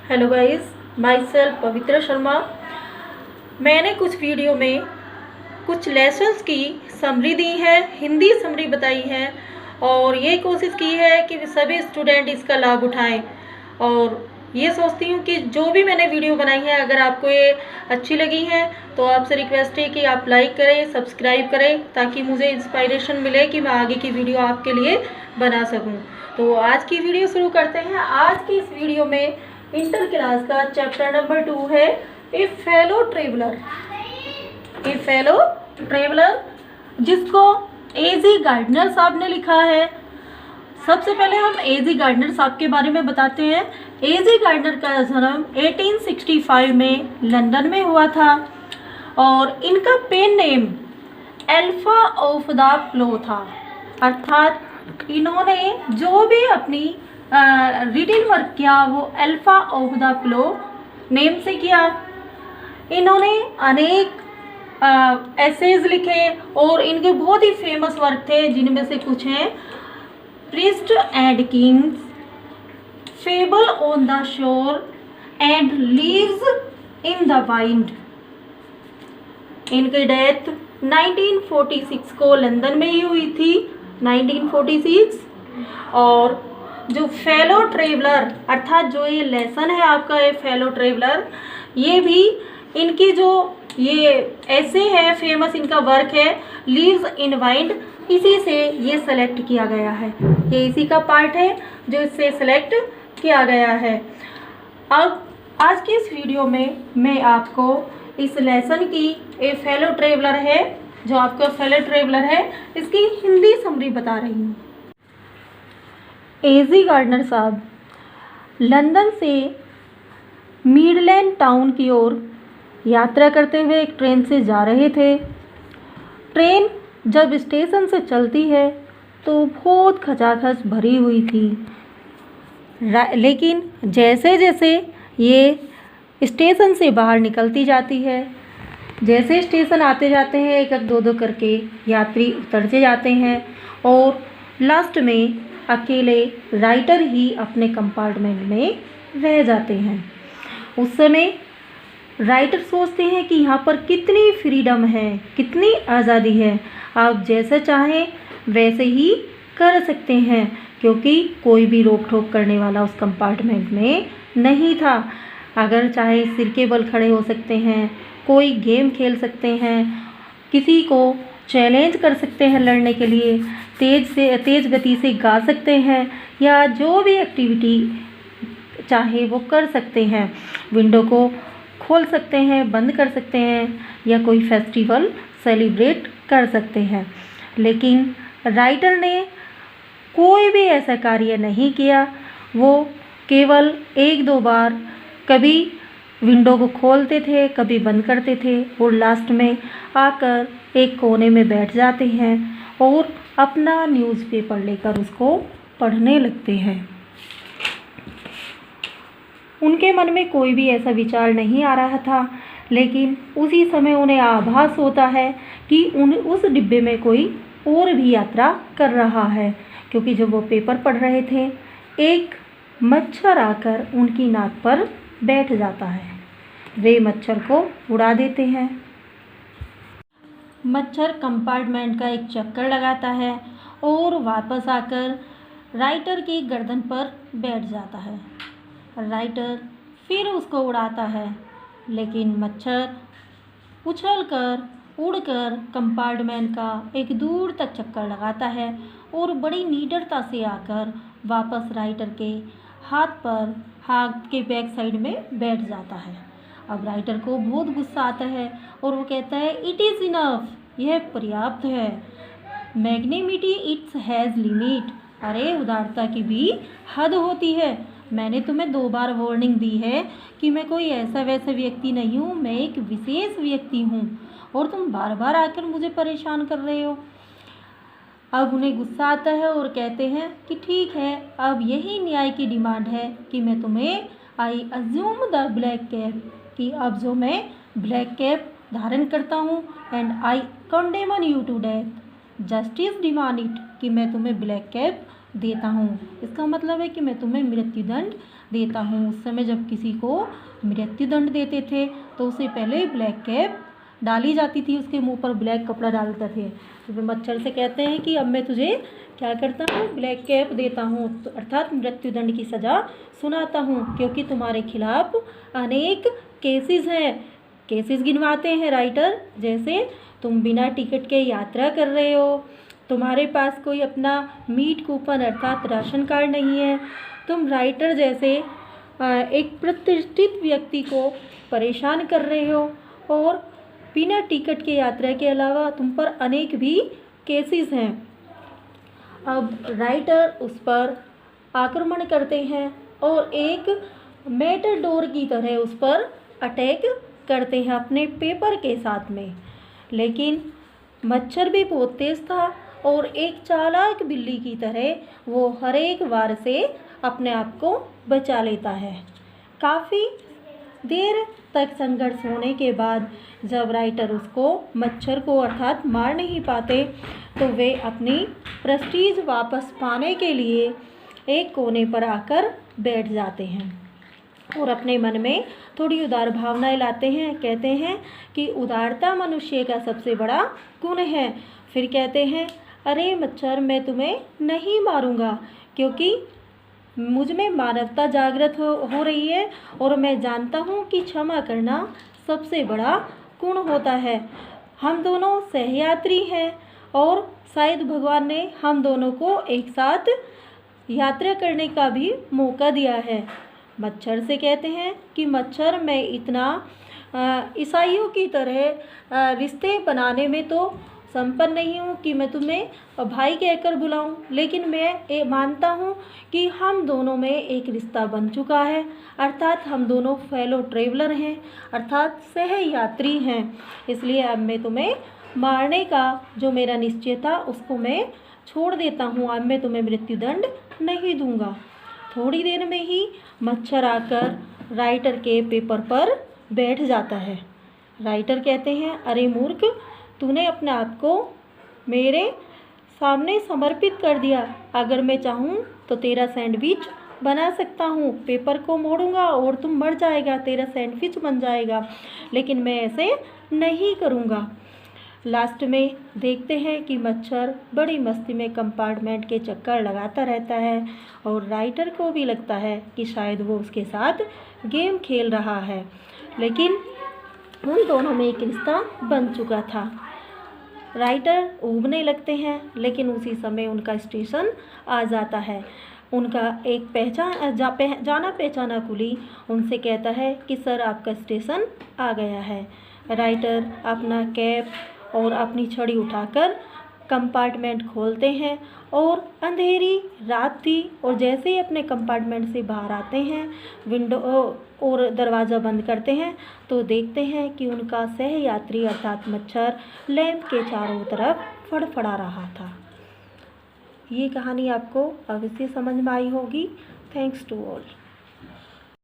Hello guys, my self पवित्र शर्मा। मैंने कुछ वीडियो में कुछ लेसन्स की समरी दी है, हिंदी समरी बताई है और ये कोशिश की है कि सभी स्टूडेंट इसका लाभ उठाएं। और ये सोचती हूँ कि जो भी मैंने वीडियो बनाई है, अगर आपको ये अच्छी लगी है तो आपसे रिक्वेस्ट है कि आप लाइक करें, सब्सक्राइब करें, ताकि मुझे इंस्पायरेशन मिले कि मैं आगे की वीडियो आपके लिए बना सकूँ। तो आज की वीडियो शुरू करते हैं। आज की इस वीडियो में इंटर क्लास का चैप्टर नंबर 2 है ए फेलो ट्रेवलर। ए फेलो ट्रेवलर, जिसको एजी गार्डनर साहब ने लिखा है। सबसे पहले हम एजी गार्डनर साहब के बारे में बताते हैं। एजी गार्डनर का जन्म 1865 में लंदन में हुआ था और इनका pen name alpha of the flow था। अर्थात इन्होंने जो भी अपनी रीडिंग वर्क किया वो alpha of the flow name से किया। इन्होंने अनेक एसेज लिखे और इनके बहुत ही फेमस वर्क थे, जिनमें से कुछ हैं priest and Kings, fable on the shore and leaves in the wind. इनकी डेथ 1946 को लंदन में ही हुई थी, 1946। और जो फेलो ट्रेवलर, अर्थात जो ये लेसन है आपका, ये फेलो ट्रेवलर, ये भी इनकी जो ये ऐसे है फेमस, इनका वर्क है लीव्स इन वाइंड, इसी से ये सेलेक्ट किया गया है। ये इसी का पार्ट है जो इससे सेलेक्ट किया गया है। अब आज की इस वीडियो में मैं आपको इस लेसन की, ए फेलो ट्रेवलर है जो आपका फेलो ट्रेवलर है, इसकी हिंदी समरी बता रही हूँ। एजी गार्डनर साहब लंदन से मिडलैंड टाउन की ओर यात्रा करते हुए एक ट्रेन से जा रहे थे। ट्रेन जब स्टेशन से चलती है तो बहुत खचाखच भरी हुई थी, लेकिन जैसे जैसे ये स्टेशन से बाहर निकलती जाती है, जैसे स्टेशन आते जाते हैं, एक एक दो दो करके यात्री उतरते जाते हैं और लास्ट में अकेले राइटर ही अपने कंपार्टमेंट में रह जाते हैं। उस समय राइटर सोचते हैं कि यहाँ पर कितनी फ्रीडम है, कितनी आज़ादी है, आप जैसा चाहें वैसे ही कर सकते हैं, क्योंकि कोई भी रोक टोक करने वाला उस कंपार्टमेंट में नहीं था। अगर चाहे सिर के बल खड़े हो सकते हैं, कोई गेम खेल सकते हैं, किसी को चैलेंज कर सकते हैं लड़ने के लिए, तेज़ गति से गा सकते हैं, या जो भी एक्टिविटी चाहे वो कर सकते हैं। विंडो को खोल सकते हैं, बंद कर सकते हैं, या कोई फेस्टिवल सेलिब्रेट कर सकते हैं। लेकिन राइटर ने कोई भी ऐसा कार्य नहीं किया। वो केवल एक दो बार कभी विंडो को खोलते थे, कभी बंद करते थे और लास्ट में आकर एक कोने में बैठ जाते हैं और अपना न्यूज़पेपर लेकर उसको पढ़ने लगते हैं। उनके मन में कोई भी ऐसा विचार नहीं आ रहा था, लेकिन उसी समय उन्हें आभास होता है कि उस डिब्बे में कोई और भी यात्रा कर रहा है, क्योंकि जब वो पेपर पढ़ रहे थे एक मच्छर आकर उनकी नाक पर बैठ जाता है। वे मच्छर को उड़ा देते हैं। मच्छर कंपार्टमेंट का एक चक्कर लगाता है और वापस आकर राइटर की गर्दन पर बैठ जाता है। राइटर फिर उसको उड़ाता है, लेकिन मच्छर उछलकर उड़कर कंपार्टमेंट का एक दूर तक चक्कर लगाता है और बड़ी निडरता से आकर वापस राइटर के हाथ के बैक साइड में बैठ जाता है। अब राइटर को बहुत गुस्सा आता है और वो कहता है, इट इज़ इनफ, यह पर्याप्त है। मैग्नेमिटी इट्स हैज़ लिमिट, अरे उदारता की भी हद होती है। मैंने तुम्हें 2 बार वार्निंग दी है कि मैं कोई ऐसा वैसा व्यक्ति नहीं हूँ, मैं एक विशेष व्यक्ति हूँ और तुम बार बार आकर मुझे परेशान कर रहे हो। अब उन्हें गुस्सा आता है और कहते हैं कि ठीक है, अब यही न्याय की डिमांड है कि मैं तुम्हें I assume the black cap, कि अब जो मैं ब्लैक कैप धारण करता हूँ, and I condemn you to death, justice demand it, कि मैं तुम्हें ब्लैक कैप देता हूँ। इसका मतलब है कि मैं तुम्हें मृत्युदंड देता हूँ। उस समय जब किसी को मृत्युदंड देते थे तो उसे पहले ब्लैक कैप डाली जाती थी, उसके मुंह पर ब्लैक कपड़ा डालते थे। तो वे मच्छर से कहते हैं कि अब मैं तुझे क्या करता हूँ, ब्लैक कैप देता हूँ, तो अर्थात मृत्युदंड की सज़ा सुनाता हूँ, क्योंकि तुम्हारे खिलाफ अनेक केसेस हैं। केसेस गिनवाते हैं राइटर, जैसे तुम बिना टिकट के यात्रा कर रहे हो, तुम्हारे पास कोई अपना मीट कूपन अर्थात राशन कार्ड नहीं है, तुम राइटर जैसे एक प्रतिष्ठित व्यक्ति को परेशान कर रहे हो, और बिना टिकट के यात्रा के अलावा तुम पर अनेक भी केसेस हैं। अब राइटर उस पर आक्रमण करते हैं और एक मैटाडोर की तरह उस पर अटैक करते हैं अपने पेपर के साथ में। लेकिन मच्छर भी बहुत तेज था और एक चालाक बिल्ली की तरह वो हर एक वार से अपने आप को बचा लेता है। काफ़ी देर तक संघर्ष होने के बाद जब राइटर उसको मच्छर को अर्थात मार नहीं पाते, तो वे अपनी प्रेस्टीज वापस पाने के लिए एक कोने पर आकर बैठ जाते हैं और अपने मन में थोड़ी उदार भावनाएं लाते हैं। कहते हैं कि उदारता मनुष्य का सबसे बड़ा गुण है। फिर कहते हैं, अरे मच्छर, मैं तुम्हें नहीं मारूंगा, क्योंकि मुझ में मानवता जागृत हो रही है और मैं जानता हूँ कि क्षमा करना सबसे बड़ा गुण होता है। हम दोनों सहयात्री हैं और शायद भगवान ने हम दोनों को एक साथ यात्रा करने का भी मौका दिया है। मच्छर से कहते हैं कि मच्छर, मैं इतना ईसाइयों की तरह रिश्ते बनाने में तो संपन्न नहीं हूँ कि मैं तुम्हें भाई कहकर बुलाऊं, लेकिन मैं मानता हूँ कि हम दोनों में एक रिश्ता बन चुका है, अर्थात हम दोनों फेलो ट्रेवलर हैं, अर्थात सह यात्री हैं। इसलिए अब मैं तुम्हें मारने का जो मेरा निश्चय था उसको मैं छोड़ देता हूँ। अब मैं तुम्हें मृत्युदंड नहीं दूंगा। थोड़ी देर में ही मच्छर आकर राइटर के पेपर पर बैठ जाता है। राइटर कहते हैं, अरे मूर्ख, तूने अपने आप को मेरे सामने समर्पित कर दिया। अगर मैं चाहूँ तो तेरा सैंडविच बना सकता हूँ, पेपर को मोड़ूंगा और तुम मर जाएगा, तेरा सैंडविच बन जाएगा, लेकिन मैं ऐसे नहीं करूँगा। लास्ट में देखते हैं कि मच्छर बड़ी मस्ती में कंपार्टमेंट के चक्कर लगाता रहता है और राइटर को भी लगता है कि शायद वो उसके साथ गेम खेल रहा है, लेकिन उन दोनों में एक रिश्ता बन चुका था। राइटर ऊबने लगते हैं, लेकिन उसी समय उनका स्टेशन आ जाता है। उनका एक जाना पहचाना कुली उनसे कहता है कि सर, आपका स्टेशन आ गया है। राइटर अपना कैप और अपनी छड़ी उठाकर कंपार्टमेंट खोलते हैं और अंधेरी रात थी, और जैसे ही अपने कंपार्टमेंट से बाहर आते हैं, विंडो और दरवाज़ा बंद करते हैं, तो देखते हैं कि उनका सह यात्री अर्थात मच्छर लैंप के चारों तरफ फड़फड़ा रहा था। ये कहानी आपको अवश्य समझ में आई होगी। Thanks to all.